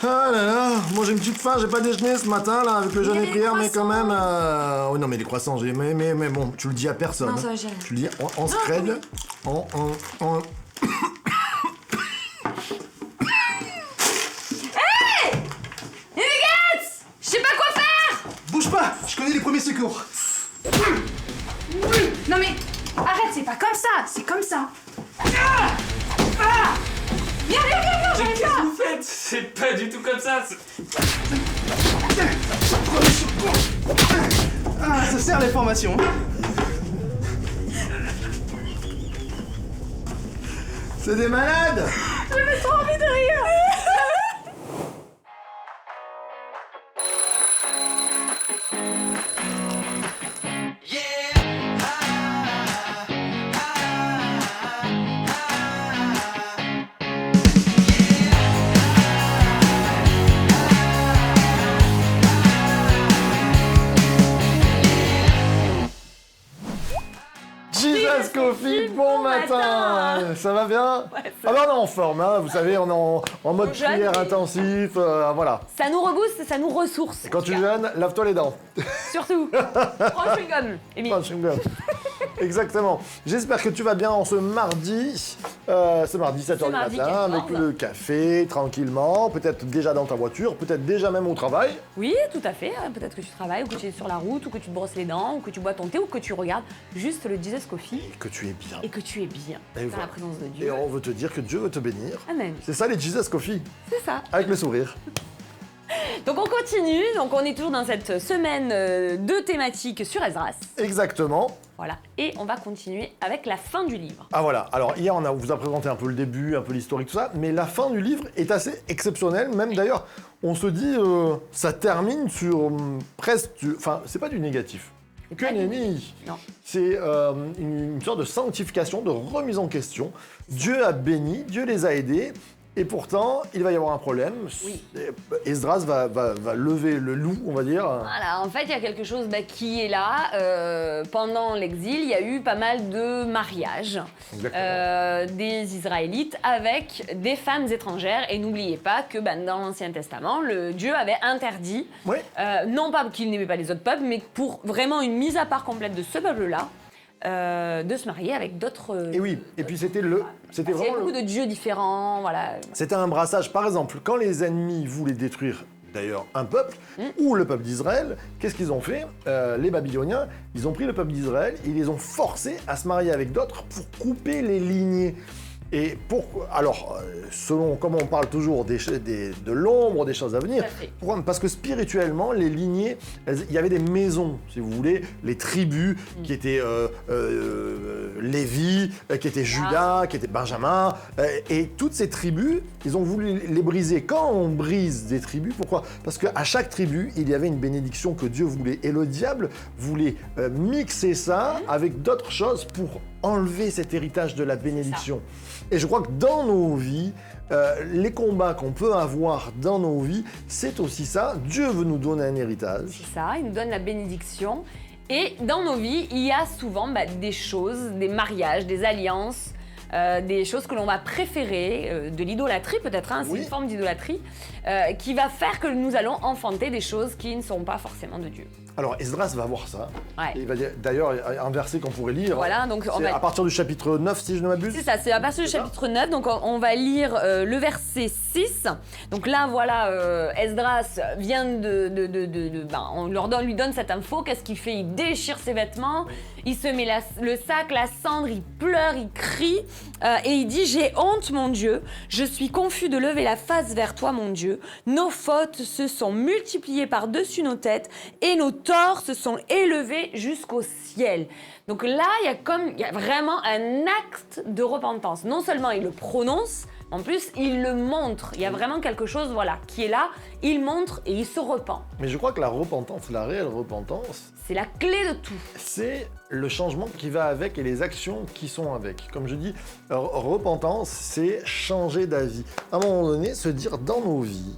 Ah là là, moi j'ai une petite faim, j'ai pas déjeuné ce matin là avec le jeûne et prière, mais quand même. Oh non, mais les croissants, mais bon, tu le dis à personne. Non, ça va, j'ai rien. Tu le dis en scred, en. Je sais pas quoi faire. Bouge pas, je connais les premiers secours. Non mais, arrête, c'est pas comme ça, c'est comme ça. Viens, Mais j'arrive qu'est-ce pas. que vous faites? C'est pas du tout comme ça. Ah, ça sert les formations. C'est des malades. J'ai trop envie de rire. Jesus Coffee, bon matin. Ça va bien? Ouais, Ah bah on est en forme, hein, vous savez, on est en mode On jeûne, prière mais- intensif, voilà. Ça nous rebooste, ça nous ressource. Quand tu jeûnes, lave-toi les dents. Surtout. Prends le chewing-gum, Émile. Pas de chewing-gum. Exactement. J'espère que tu vas bien en ce mardi 7h du mardi matin, 14. avec le café, tranquillement, peut-être déjà dans ta voiture, peut-être déjà même au travail. Oui, tout à fait. Peut-être que tu travailles, ou que tu es sur la route, ou que tu te brosses les dents, ou que tu bois ton thé, ou que tu regardes juste le Jesus Coffee Et que tu es bien. et que tu es bien Et dans voilà. la présence de Et Dieu. on veut te dire que Dieu veut te bénir. Amen. C'est ça les Jesus Coffee, C'est ça. avec le sourire. Donc on continue. Donc on est toujours dans cette semaine de thématiques sur Esdras. Exactement. Voilà. Et on va continuer avec la fin du livre. Ah voilà, alors hier on vous a présenté un peu le début, un peu l'historique, tout ça, mais la fin du livre est assez exceptionnelle, même d'ailleurs, on se dit, ça termine sur presque, enfin, c'est pas du négatif. Que pas du nenni. Non. C'est une sorte de sanctification, de remise en question. Dieu a béni, Dieu les a aidés, et pourtant, il va y avoir un problème. Oui. Esdras va lever le loup, on va dire. Voilà, en fait, il y a quelque chose qui est là. Pendant l'exil, il y a eu pas mal de mariages des Israélites avec des femmes étrangères. Et n'oubliez pas que dans l'Ancien Testament, Dieu avait interdit, Oui. non pas qu'il n'aimait pas les autres peuples, mais pour vraiment une mise à part complète de ce peuple-là, de se marier avec d'autres... Et oui, et puis c'était il y vraiment avait beaucoup de dieux différents, voilà. C'était un brassage. Par exemple, quand les ennemis voulaient détruire d'ailleurs un peuple, ou le peuple d'Israël, qu'est-ce qu'ils ont fait? Les Babyloniens, ils ont pris le peuple d'Israël, ils les ont forcés à se marier avec d'autres pour couper les lignées. Et pourquoi? Alors, selon comment on parle toujours de l'ombre, des choses à venir, Tout à fait. pourquoi? Parce que spirituellement, les lignées, il y avait des maisons, si vous voulez, les tribus qui étaient Lévi, qui étaient Judas, qui étaient Benjamin, et toutes ces tribus, ils ont voulu les briser. Quand on brise des tribus, pourquoi? Parce qu'à chaque tribu, il y avait une bénédiction que Dieu voulait, et le diable voulait mixer ça avec d'autres choses pour enlever cet héritage de la bénédiction. Et je crois que dans nos vies, les combats qu'on peut avoir dans nos vies, c'est aussi ça. Dieu veut nous donner un héritage. C'est ça, il nous donne la bénédiction. Et dans nos vies, il y a souvent des choses, des mariages, des alliances, des choses que l'on va préférer, de l'idolâtrie peut-être, c'est Oui. une forme d'idolâtrie, qui va faire que nous allons enfanter des choses qui ne sont pas forcément de Dieu. Alors Esdras va voir ça. Ouais. Et il va dire, d'ailleurs, il y a un verset qu'on pourrait lire. Voilà, donc on C'est va... à partir du chapitre 9, si je ne m'abuse. C'est ça, c'est à partir du C'est ça. chapitre 9, donc on va lire le verset 6. Donc là, voilà, Esdras vient lui donne cette info, qu'est-ce qu'il fait? Il déchire ses vêtements, il se met le sac, la cendre, il pleure, il crie, et il dit « J'ai honte, mon Dieu, je suis confus de lever la face vers toi, mon Dieu. Nos fautes se sont multipliées par-dessus nos têtes, et nos torts se sont élevés jusqu'au ciel. » Donc là, il y a vraiment un acte de repentance. Non seulement il le prononce, en plus il le montre. Il y a vraiment quelque chose, qui est là. Il montre et il se repent. Mais je crois que la repentance, la réelle repentance, C'est la clé de tout. c'est le changement qui va avec et les actions qui sont avec. Comme je dis, repentance, c'est changer d'avis. À un moment donné, se dire dans nos vies,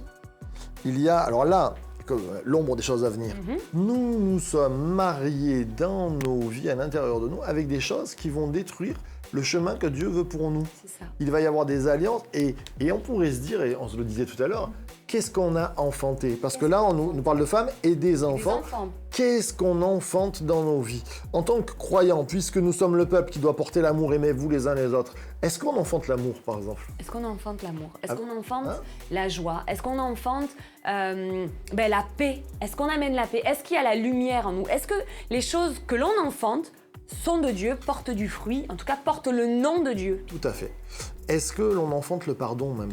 il y a... Alors là, comme l'ombre des choses à venir, nous nous sommes mariés dans nos vies, à l'intérieur de nous, avec des choses qui vont détruire le chemin que Dieu veut pour nous. C'est ça. Il va y avoir des alliances et on pourrait se dire, et on se le disait tout à l'heure, qu'est-ce qu'on a enfanté? Parce que là, on nous parle de femmes et des enfants. Qu'est-ce qu'on enfante dans nos vies? En tant que croyants, puisque nous sommes le peuple qui doit porter l'amour, aimez-vous les uns les autres, est-ce qu'on enfante l'amour, par exemple? Est-ce qu'on enfante l'amour? Est-ce qu'on enfante la joie? Est-ce qu'on enfante la paix? Est-ce qu'on amène la paix? Est-ce qu'il y a la lumière en nous? Est-ce que les choses que l'on enfante sont de Dieu, portent du fruit, en tout cas portent le nom de Dieu? Tout à fait. Est-ce que l'on enfante le pardon même?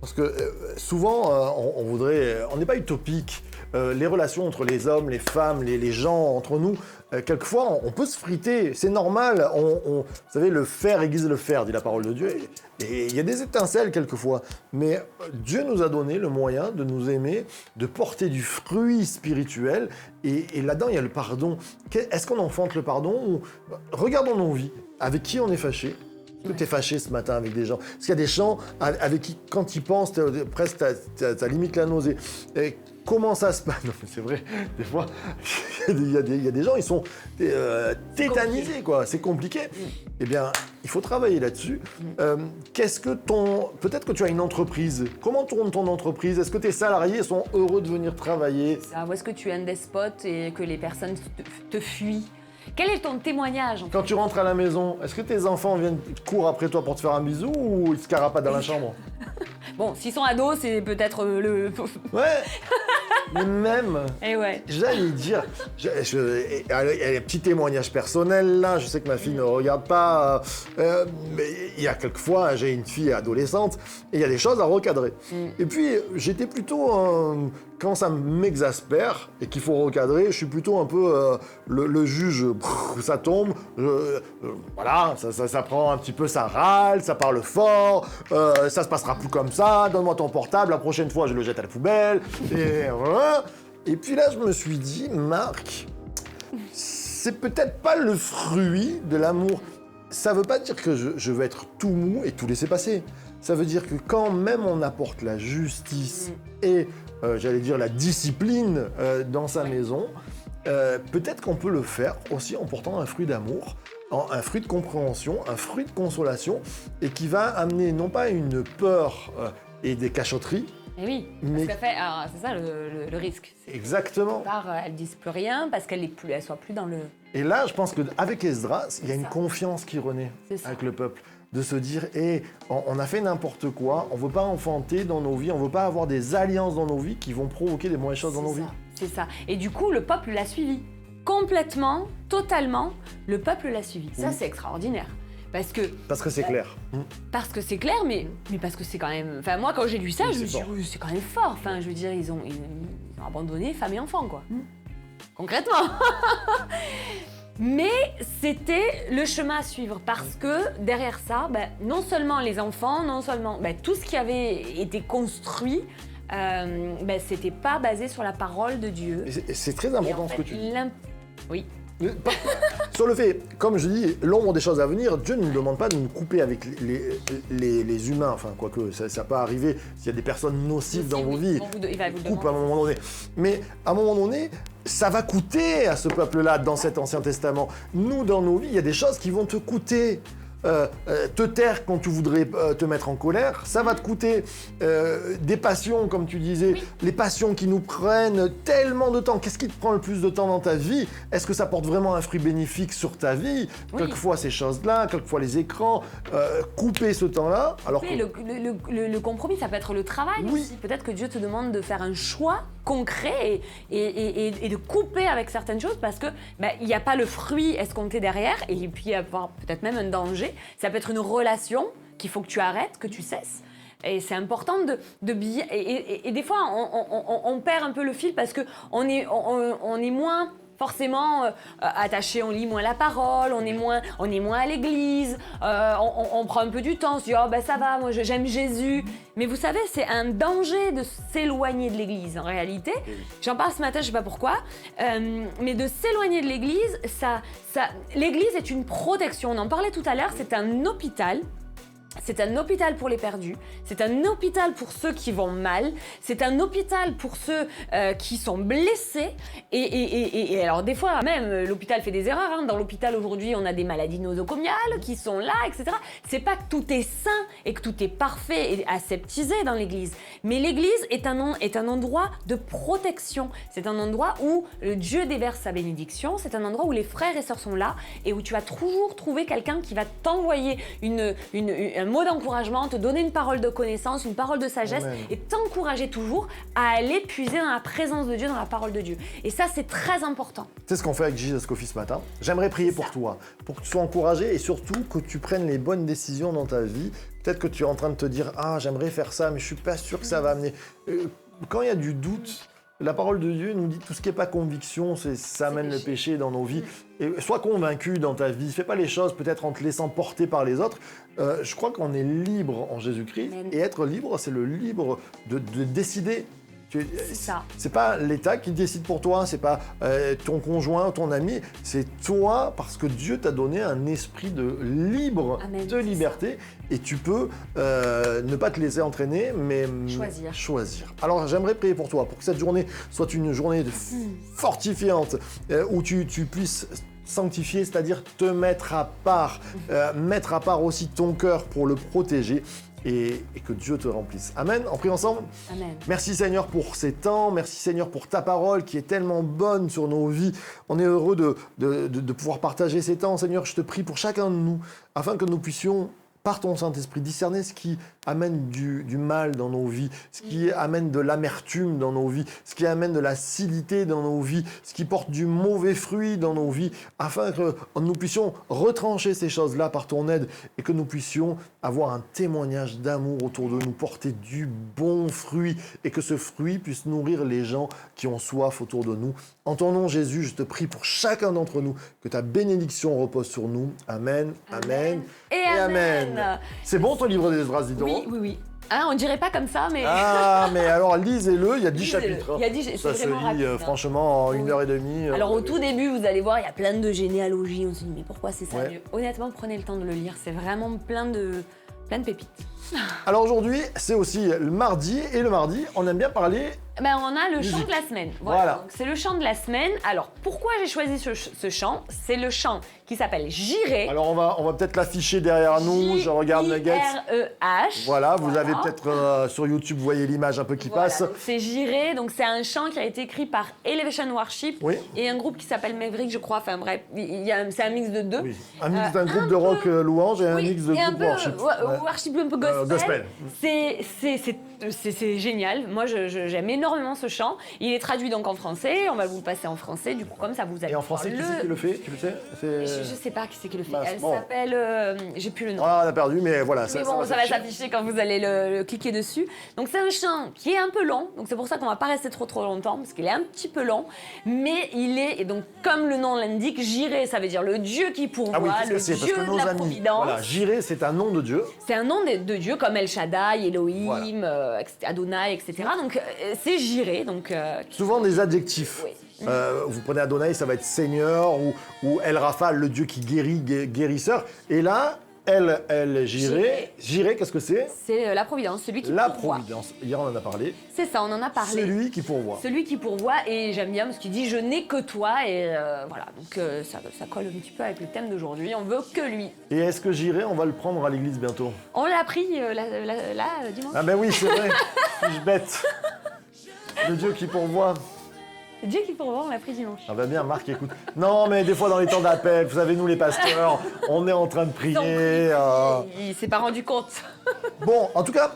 Parce que souvent, on n'est pas utopique. Les relations entre les hommes, les femmes, les gens entre nous, quelquefois, on peut se friter, c'est normal. Vous savez, le fer aiguise le fer, dit la parole de Dieu. Et il y a des étincelles quelquefois. Mais Dieu nous a donné le moyen de nous aimer, de porter du fruit spirituel. Et là-dedans, il y a le pardon. Est-ce qu'on enfante le pardon? Regardons nos vies. Avec qui on est fâché? Est-ce que tu es fâché ce matin avec des gens? Est-ce qu'il y a des gens avec qui, quand ils pensent, presque t'as limite la nausée? Et comment ça se passe? Non, mais c'est vrai, des fois, il y a des gens, ils sont tétanisés, quoi. C'est compliqué. Eh bien, il faut travailler là-dessus. Peut-être que tu as une entreprise. Comment tourne ton entreprise? Est-ce que tes salariés sont heureux de venir travailler? Ou est-ce que tu es un despote et que les personnes te fuient? Quel est ton témoignage? Quand tu rentres à la maison, est-ce que tes enfants courent après toi pour te faire un bisou ou ils se carapatent dans la chambre? Bon, s'ils sont ados, c'est peut-être le... Ouais. Mais même, Et ouais. j'allais dire, un petit témoignage personnel là, je sais que ma fille ne regarde pas, mais il y a quelquefois, j'ai une fille adolescente et il y a des choses à recadrer. Et puis, j'étais plutôt, quand ça m'exaspère et qu'il faut recadrer, je suis plutôt un peu le juge, ça tombe, voilà, ça prend un petit peu, ça râle, ça parle fort, ça se passera plus comme ça, donne-moi ton portable, la prochaine fois je le jette à la poubelle, et voilà. Et puis là, je me suis dit, Marc, c'est peut-être pas le fruit de l'amour. Ça veut pas dire que je veux être tout mou et tout laisser passer. Ça veut dire que quand même on apporte la justice et, j'allais dire, la discipline dans sa maison, peut-être qu'on peut le faire aussi en portant un fruit d'amour, un fruit de compréhension, un fruit de consolation, et qui va amener non pas une peur et des cachotteries, Et oui, mais... parce qu'elle fait, alors, c'est ça le risque. Exactement. Elles disent plus rien parce qu'elles soit plus dans le... Et là, je pense qu'avec Esdras, il y a une confiance qui renaît avec le peuple. De se dire, on a fait n'importe quoi, on ne veut pas enfanter dans nos vies, on ne veut pas avoir des alliances dans nos vies qui vont provoquer des mauvaises choses dans nos vies. C'est ça. Et du coup, le peuple l'a suivi. Complètement, totalement, le peuple l'a suivi. Ça, c'est extraordinaire. Parce que c'est clair. Parce que c'est clair, mais parce que c'est quand même... Enfin, moi, quand j'ai lu ça, je me suis dit, oui, c'est quand même fort. Enfin, je veux dire, ils ont abandonné femmes et enfants, quoi. Concrètement. Mais c'était le chemin à suivre parce que derrière ça, non seulement les enfants, non seulement tout ce qui avait été construit, c'était pas basé sur la parole de Dieu. Et c'est très important ce que tu dis. Oui. Sur le fait, comme je dis, l'ombre des choses à venir, Dieu ne nous demande pas de nous couper avec les humains, enfin quoique ça peut arriver s'il y a des personnes nocives dans vos vies, il va vous coupe à un moment donné. Mais à un moment donné, ça va coûter à ce peuple-là dans cet Ancien Testament. Nous, dans nos vies, il y a des choses qui vont te coûter. Te taire quand tu voudrais te mettre en colère, ça va te coûter des passions, comme tu disais, les passions qui nous prennent tellement de temps. Qu'est-ce qui te prend le plus de temps dans ta vie? Est-ce que ça porte vraiment un fruit bénéfique sur ta vie? Quelquefois ces choses-là, quelquefois les écrans, couper ce temps-là. Alors que... le compromis, ça peut être le travail aussi. Peut-être que Dieu te demande de faire un choix concret et de couper avec certaines choses parce que il n'y a pas le fruit escompté derrière et puis il y a peut-être même un danger. Ça peut être une relation qu'il faut que tu arrêtes, que tu cesses. Et c'est important de bien... Et des fois, on perd un peu le fil parce qu'on est moins... forcément attaché, on lit moins la parole, on est moins à l'église, on prend un peu du temps, on se dit « Oh ben ça va, moi j'aime Jésus ». Mais vous savez, c'est un danger de s'éloigner de l'église en réalité. J'en parle ce matin, je sais pas pourquoi, mais de s'éloigner de l'église, l'église est une protection. On en parlait tout à l'heure, c'est un hôpital. C'est un hôpital pour les perdus, c'est un hôpital pour ceux qui vont mal, c'est un hôpital pour ceux qui sont blessés. Et alors des fois même, l'hôpital fait des erreurs. Hein. Dans l'hôpital aujourd'hui, on a des maladies nosocomiales qui sont là, etc. C'est pas que tout est sain et que tout est parfait et aseptisé dans l'église. Mais l'église est un endroit de protection. C'est un endroit où Dieu déverse sa bénédiction. C'est un endroit où les frères et sœurs sont là et où tu vas toujours trouver quelqu'un qui va t'envoyer un mot d'encouragement, te donner une parole de connaissance, une parole de sagesse. Amen. Et t'encourager toujours à aller puiser dans la présence de Dieu, dans la parole de Dieu. Et ça, c'est très important. C'est ce qu'on fait avec Jesus Coffee ce matin. J'aimerais prier pour toi, pour que tu sois encouragé et surtout que tu prennes les bonnes décisions dans ta vie. Peut-être que tu es en train de te dire « Ah, j'aimerais faire ça, mais je suis pas sûr que ça va amener... » Quand il y a du doute, la parole de Dieu nous dit tout ce qui n'est pas conviction, ça amène le péché dans nos vies. Et sois convaincu dans ta vie, fais pas les choses peut-être en te laissant porter par les autres. Je crois qu'on est libre en Jésus-Christ. Amen. Et être libre, c'est le libre de décider. C'est ça. C'est pas l'État qui décide pour toi, c'est pas ton conjoint, ton ami, c'est toi parce que Dieu t'a donné un esprit de libre, Amen, de liberté et tu peux ne pas te laisser entraîner mais choisir. Alors j'aimerais prier pour toi, pour que cette journée soit une journée fortifiante où tu puisses sanctifier, c'est-à-dire te mettre à part aussi ton cœur pour le protéger. Et que Dieu te remplisse. Amen. On prie ensemble. Amen. Merci Seigneur pour ces temps. Merci Seigneur pour ta parole qui est tellement bonne sur nos vies. On est heureux de pouvoir partager ces temps. Seigneur, je te prie pour chacun de nous afin que nous puissions, par ton Saint-Esprit, discerner ce qui amène du mal dans nos vies, ce qui amène de l'amertume dans nos vies, ce qui amène de l'acidité dans nos vies, ce qui porte du mauvais fruit dans nos vies, afin que nous puissions retrancher ces choses-là par ton aide et que nous puissions avoir un témoignage d'amour autour de nous, porter du bon fruit et que ce fruit puisse nourrir les gens qui ont soif autour de nous. En ton nom, Jésus, je te prie pour chacun d'entre nous, que ta bénédiction repose sur nous. Amen, amen et amen. C'est bon ton livre des Esdras, dis donc. Oui. Ah, on dirait pas comme ça, mais... Ah, mais alors lisez-le, il y a 10 chapitres. Il y a 10, ça se lit rapide, franchement en 1h30. Alors au tout début, vous allez voir, il y a plein de généalogies. On se dit, mais pourquoi c'est ça? Honnêtement, prenez le temps de le lire. C'est vraiment plein de pépites. Alors aujourd'hui, c'est aussi le mardi. Et le mardi, on aime bien parler... On a le chant de la semaine. Voilà. C'est le chant de la semaine. Alors, pourquoi j'ai choisi ce chant? C'est le chant qui s'appelle J'irai. Alors, on va peut-être l'afficher derrière nous. Je regarde Nuggets. J-I-R-E-H. Voilà, vous avez peut-être sur YouTube, vous voyez l'image un peu qui passe. C'est J'irai. Donc, c'est un chant qui a été écrit par Elevation Worship et un groupe qui s'appelle Maverick, je crois. Enfin, bref, c'est un mix de deux. Oui. Un mix d'un groupe de rock louange et un mix de groupe worship. Worship un peu gospel. C'est génial. Moi, j'aime énormément ce chant. Il est traduit donc en français. On va vous le passer en français. Du coup, comme ça, vous allez. Et en français, qui c'est qui le fait? Tu le sais? Je sais pas qui c'est qui le fait. Elle s'appelle. J'ai plus le nom. Ah, on a perdu, mais voilà. Mais bon, ça va s'afficher quand vous allez le cliquer dessus. Donc, c'est un chant qui est un peu long. Donc, c'est pour ça qu'on va pas rester trop longtemps parce qu'il est un petit peu long. Mais il est. Et donc, comme le nom l'indique, Jireh, ça veut dire le Dieu qui pourvoit, le Dieu de la providence. Voilà, Jireh, c'est un nom de Dieu. C'est un nom de Dieu comme El Shaddai, Elohim, Adonai, etc. Donc, c'est Jireh. Donc, souvent des adjectifs. Oui. Vous prenez Adonai, ça va être Seigneur ou El Rapha, le Dieu qui guérit, guérisseur. Et là, Jireh, qu'est-ce que c'est? C'est la providence, celui qui pourvoit. La providence, hier on en a parlé. C'est ça, on en a parlé. Celui qui pourvoit. Celui qui pourvoit, et j'aime bien parce qu'il dit « Je n'ai que toi » et voilà, donc ça colle un petit peu avec le thème d'aujourd'hui, on veut que lui. Et est-ce que Jireh, on va le prendre à l'église bientôt? On l'a pris là, dimanche. Ah ben oui, c'est vrai, suis-je bête. Le Dieu qui pourvoit. Le Dieu qui pourvoit, on l'a pris dimanche. Ah bah bien, Marc, écoute. Non, mais des fois dans les temps d'appel, vous savez, nous les pasteurs, on est en train de prier. Il s'est pas rendu compte. Bon, en tout cas,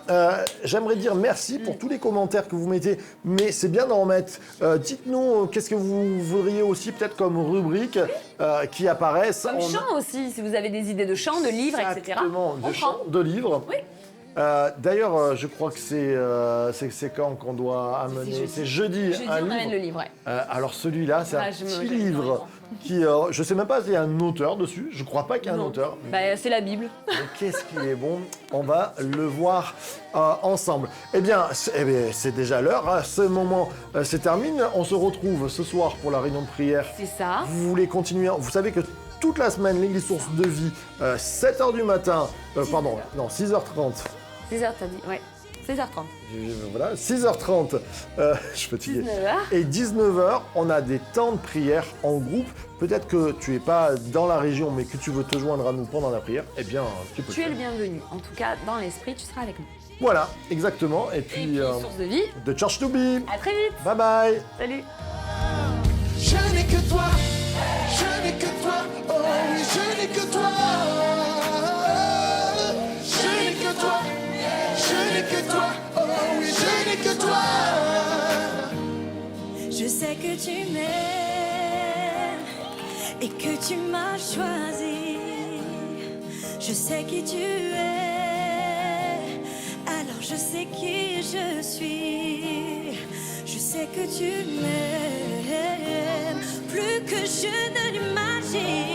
j'aimerais dire merci pour tous les commentaires que vous mettez, mais c'est bien d'en mettre. Dites-nous qu'est-ce que vous voudriez aussi peut-être comme rubrique qui apparaissent. Comme chant aussi, si vous avez des idées de chants, de livres, etc. Exactement, de chants, de livres. Oui. D'ailleurs, je crois que c'est quand qu'on doit amener. C'est jeudi. Jeudi, on amène le livre. Ouais. Alors celui-là, c'est un petit livre qui, je sais même pas s'il y a un auteur dessus. Je crois pas qu'il y ait un auteur. Bah, c'est la Bible. Mais qu'est-ce qu'il est bon. On va le voir ensemble. Eh bien, c'est déjà l'heure. Hein. Ce moment se termine. On se retrouve ce soir pour la réunion de prière. C'est ça. Vous voulez continuer. Vous savez que toute la semaine, l'église Source de Vie, 7h du matin, pardon, non, 6h30. 6h, t'as dit, ouais. 16h30. Voilà, 6h30, je suis fatigué. 19h. Et 19h, on a des temps de prière en groupe. Peut-être que tu n'es pas dans la région, mais que tu veux te joindre à nous pendant la prière, eh bien, tu peux. Tu es le bienvenu. En tout cas, dans l'esprit, tu seras avec nous. Voilà, exactement. Et puis, Source de vie. de Church to Be. À très vite. Bye bye. Salut. Je n'ai que toi, je n'ai que toi, oh oui, je n'ai que toi. Je n'ai que toi, je n'ai que toi, oh oui, je n'ai que toi. Je sais que tu m'aimes et que tu m'as choisi. Je sais qui tu es, alors je sais qui je suis. Je sais que tu m'aimes plus que je ne l'imagine.